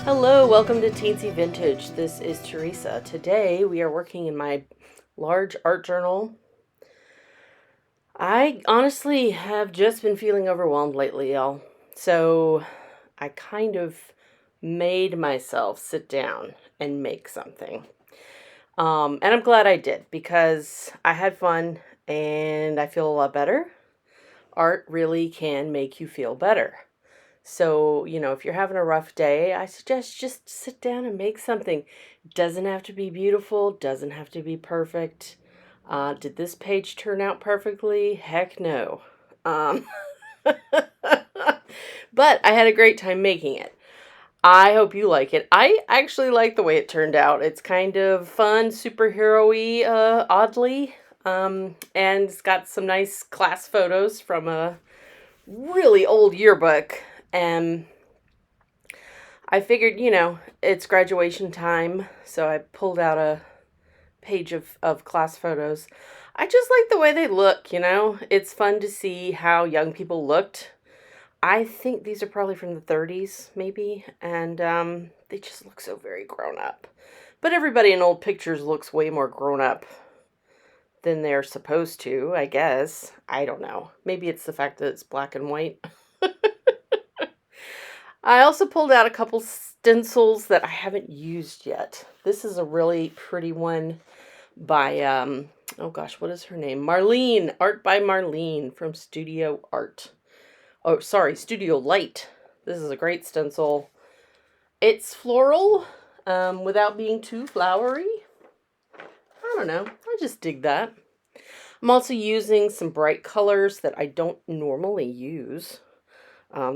Hello, welcome to Teensy Vintage. This is Teresa. Today we are working in my large art journal. I honestly have just been feeling overwhelmed lately, y'all. So I kind of made myself sit down and make something. And I'm glad I did because I had fun and I feel a lot better. Art really can make you feel better. So, if you're having a rough day, I suggest just sit down and make something. It doesn't have to be beautiful, doesn't have to be perfect. Did this page turn out perfectly? Heck no. But I had a great time making it. I hope you like it. I actually like the way it turned out. It's kind of fun, superhero-y, oddly. And it's got some nice class photos from a really old yearbook. And I figured, it's graduation time, so I pulled out a page of class photos. I just like the way they look, It's fun to see how young people looked. I think these are probably from the 30s, maybe, and they just look so very grown up. But everybody in old pictures looks way more grown up than they're supposed to, I guess. I don't know. Maybe it's the fact that it's black and white. I also pulled out a couple stencils that I haven't used yet. This is a really pretty one by, oh gosh, what is her name? Marlene, art by Marlene from Studio Art. Oh, sorry, Studio Light. This is a great stencil. It's floral, without being too flowery. I don't know, I just dig that. I'm also using some bright colors that I don't normally use.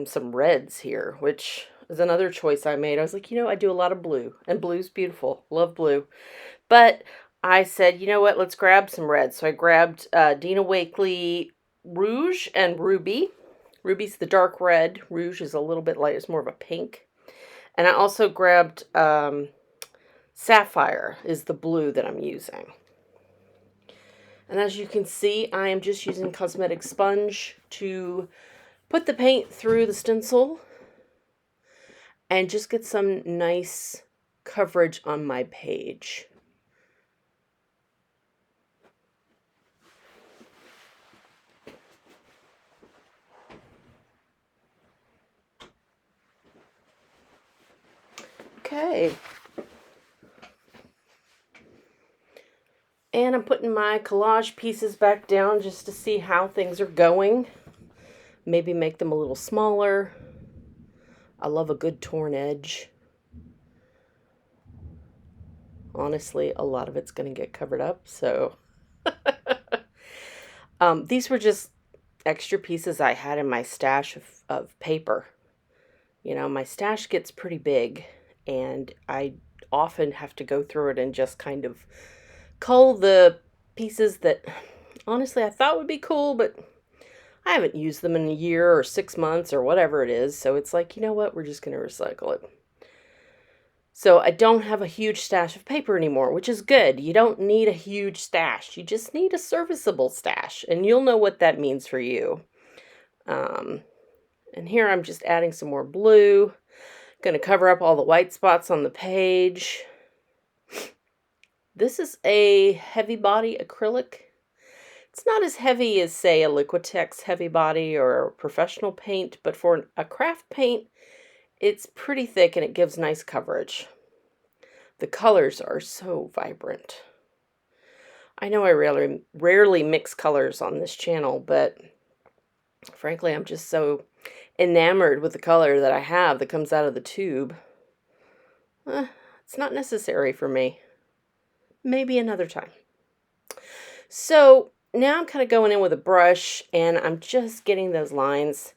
Some reds here, which is another choice I made. I was like, I do a lot of blue, and blue's beautiful. Love blue. But I said, you know what, let's grab some reds. So I grabbed Dina Wakley Rouge and Ruby. Ruby's the dark red. Rouge is a little bit light. It's more of a pink. And I also grabbed Sapphire is the blue that I'm using. And as you can see, I am just using cosmetic sponge to put the paint through the stencil and just get some nice coverage on my page. Okay. And I'm putting my collage pieces back down just to see how things are going. Maybe make them a little smaller. I love a good torn edge. Honestly, a lot of it's going to get covered up, so. These were just extra pieces I had in my stash of paper. My stash gets pretty big, and I often have to go through it and just kind of cull the pieces that, honestly, I thought would be cool, but I haven't used them in a year or 6 months or whatever it is. So it's like, you know what? We're just going to recycle it. So I don't have a huge stash of paper anymore, which is good. You don't need a huge stash. You just need a serviceable stash. And you'll know what that means for you. And here I'm just adding some more blue. Going to cover up all the white spots on the page. This is a heavy body acrylic. It's not as heavy as, say, a Liquitex heavy body or a professional paint, but for a craft paint, it's pretty thick and it gives nice coverage. The colors are so vibrant. I know I rarely mix colors on this channel, but frankly, I'm just so enamored with the color that I have that comes out of the tube. It's not necessary for me. Maybe another time. So now I'm kind of going in with a brush and I'm just getting those lines.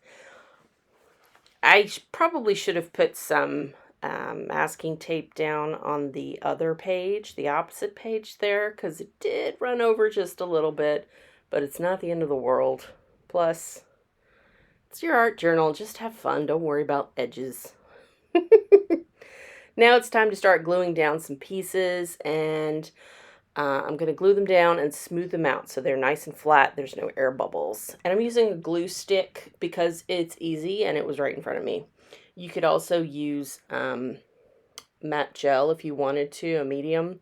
I probably should have put some masking tape down on the other page, the opposite page there, because it did run over just a little bit, but it's not the end of the world. Plus, it's your art journal. Just have fun. Don't worry about edges. Now it's time to start gluing down some pieces, and I'm going to glue them down and smooth them out so they're nice and flat. There's no air bubbles. And I'm using a glue stick because it's easy and it was right in front of me. You could also use matte gel if you wanted to, a medium.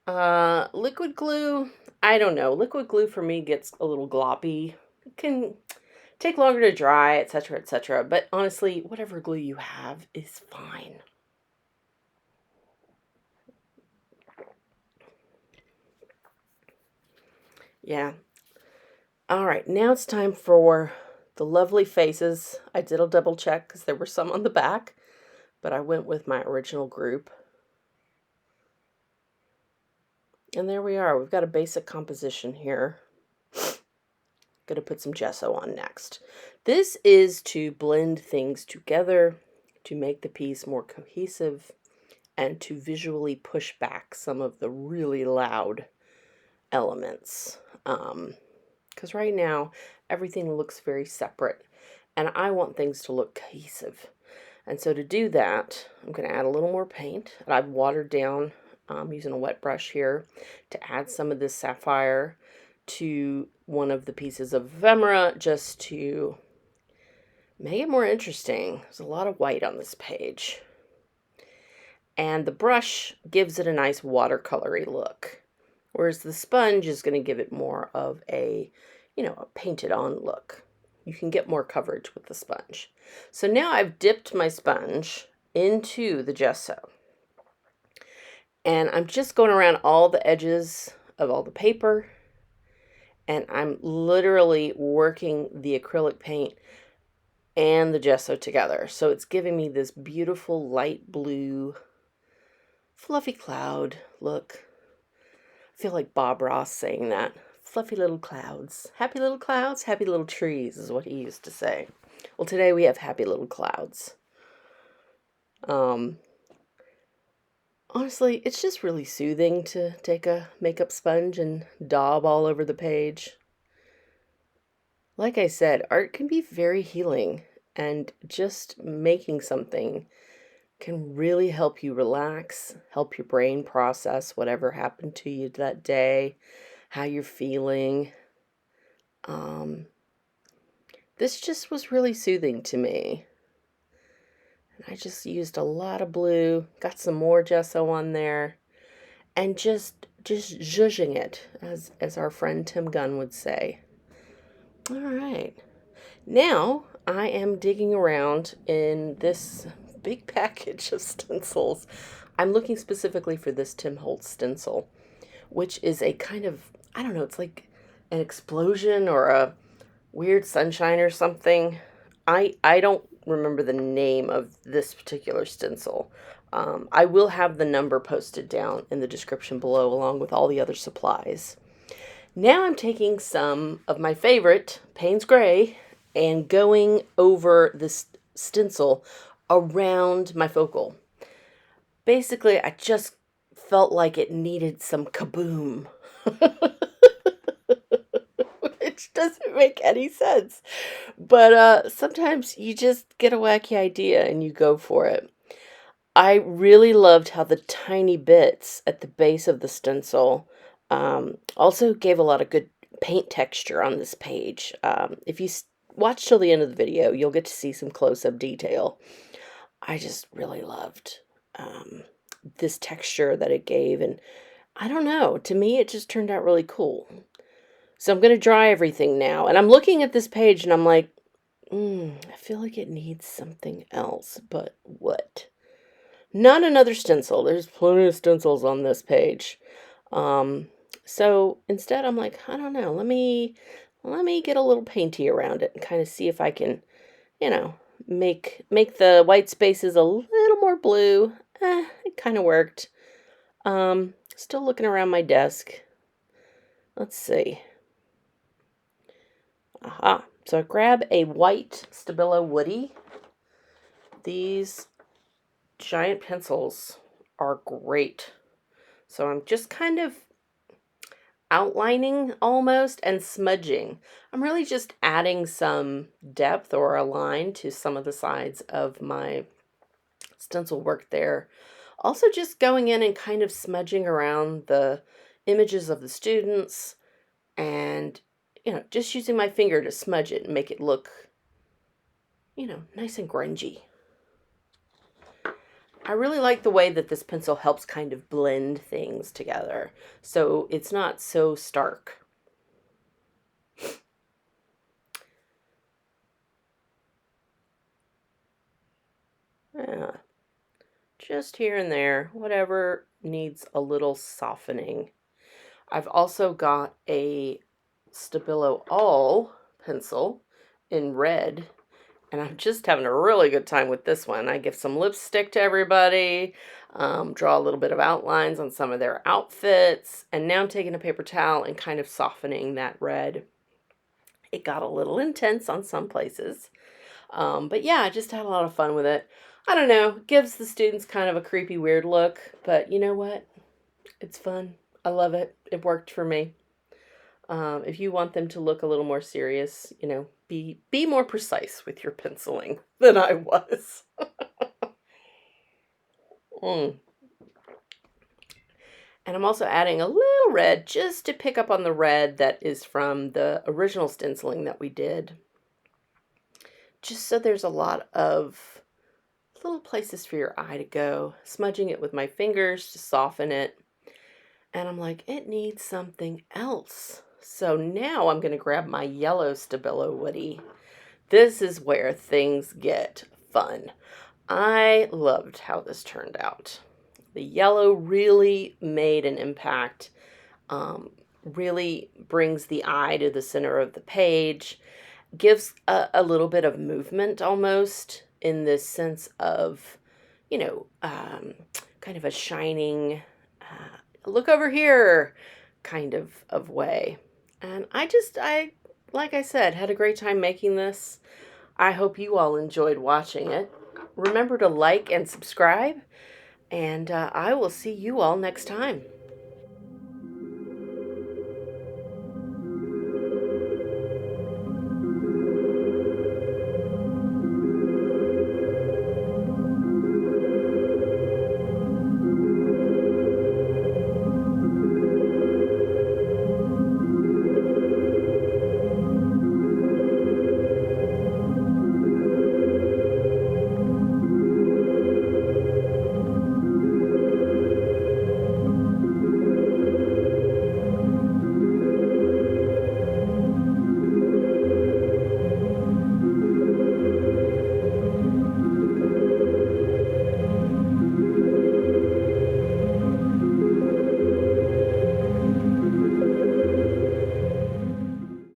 Liquid glue, I don't know. Liquid glue for me gets a little gloppy. It can take longer to dry, etc., etc. But honestly, whatever glue you have is fine. Yeah. All right, now it's time for the lovely faces. I did a double check because there were some on the back, but I went with my original group. And there we are. We've got a basic composition here. Going to put some gesso on next. This is to blend things together, to make the piece more cohesive, and to visually push back some of the really loud elements. Because right now, everything looks very separate, and I want things to look cohesive. And so to do that, I'm going to add a little more paint. And I've watered down, using a wet brush here, to add some of this sapphire to one of the pieces of ephemera, just to make it more interesting. There's a lot of white on this page. And the brush gives it a nice watercolory look, whereas the sponge is going to give it more of a, a painted on look. You can get more coverage with the sponge. So now I've dipped my sponge into the gesso. And I'm just going around all the edges of all the paper. And I'm literally working the acrylic paint and the gesso together. So it's giving me this beautiful light blue, fluffy cloud look. I feel like Bob Ross saying that. Fluffy little clouds. Happy little clouds, happy little trees is what he used to say. Well, today we have happy little clouds. Honestly, it's just really soothing to take a makeup sponge and daub all over the page. Like I said, art can be very healing, and just making something can really help you relax, help your brain process whatever happened to you that day, how you're feeling. This just was really soothing to me. And I just used a lot of blue, got some more gesso on there, and just zhuzhing it, as our friend Tim Gunn would say. All right. Now I am digging around in this big package of stencils. I'm looking specifically for this Tim Holtz stencil, which is a kind of, I don't know, it's like an explosion or a weird sunshine or something. I don't remember the name of this particular stencil. I will have the number posted down in the description below along with all the other supplies. Now I'm taking some of my favorite, Payne's Gray, and going over this stencil around my focal. Basically, I just felt like it needed some kaboom. Which doesn't make any sense. But sometimes you just get a wacky idea and you go for it. I really loved how the tiny bits at the base of the stencil also gave a lot of good paint texture on this page. If you watch till the end of the video, you'll get to see some close-up detail. I just really loved this texture that it gave, and I don't know, to me it just turned out really cool. So I'm going to dry everything now, and I'm looking at this page and I'm like, I feel like it needs something else, but what? Not another stencil. There's plenty of stencils on this page. So instead I'm like, I don't know, let me get a little painty around it and kind of see if I can, make the white spaces a little more blue. It kind of worked. Still looking around my desk. Let's see. Aha. So I grab a white Stabilo Woody. These giant pencils are great. So I'm just kind of outlining almost and smudging. I'm really just adding some depth or a line to some of the sides of my stencil work there. Also just going in and kind of smudging around the, images of the students and, just using my finger to smudge it and make it look, nice and grungy. I really like the way that this pencil helps kind of blend things together, so it's not so stark. Yeah, just here and there, whatever needs a little softening. I've also got a Stabilo All pencil in red, and I'm just having a really good time with this one. I give some lipstick to everybody, draw a little bit of outlines on some of their outfits, and now I'm taking a paper towel and kind of softening that red. It got a little intense on some places, but yeah, I just had a lot of fun with it. I don't know, gives the students kind of a creepy, weird look, but you know what? It's fun. I love it. It worked for me. If you want them to look a little more serious, be more precise with your penciling than I was. And I'm also adding a little red just to pick up on the red that is from the original stenciling that we did. Just so there's a lot of little places for your eye to go. Smudging it with my fingers to soften it. And I'm like, it needs something else. So now I'm going to grab my yellow Stabilo Woody. This is where things get fun. I loved how this turned out. The yellow really made an impact, really brings the eye to the center of the page, gives a little bit of movement almost in this sense of, kind of a shining, look over here kind of way. And I, like I said, had a great time making this. I hope you all enjoyed watching it. Remember to like and subscribe, and I will see you all next time.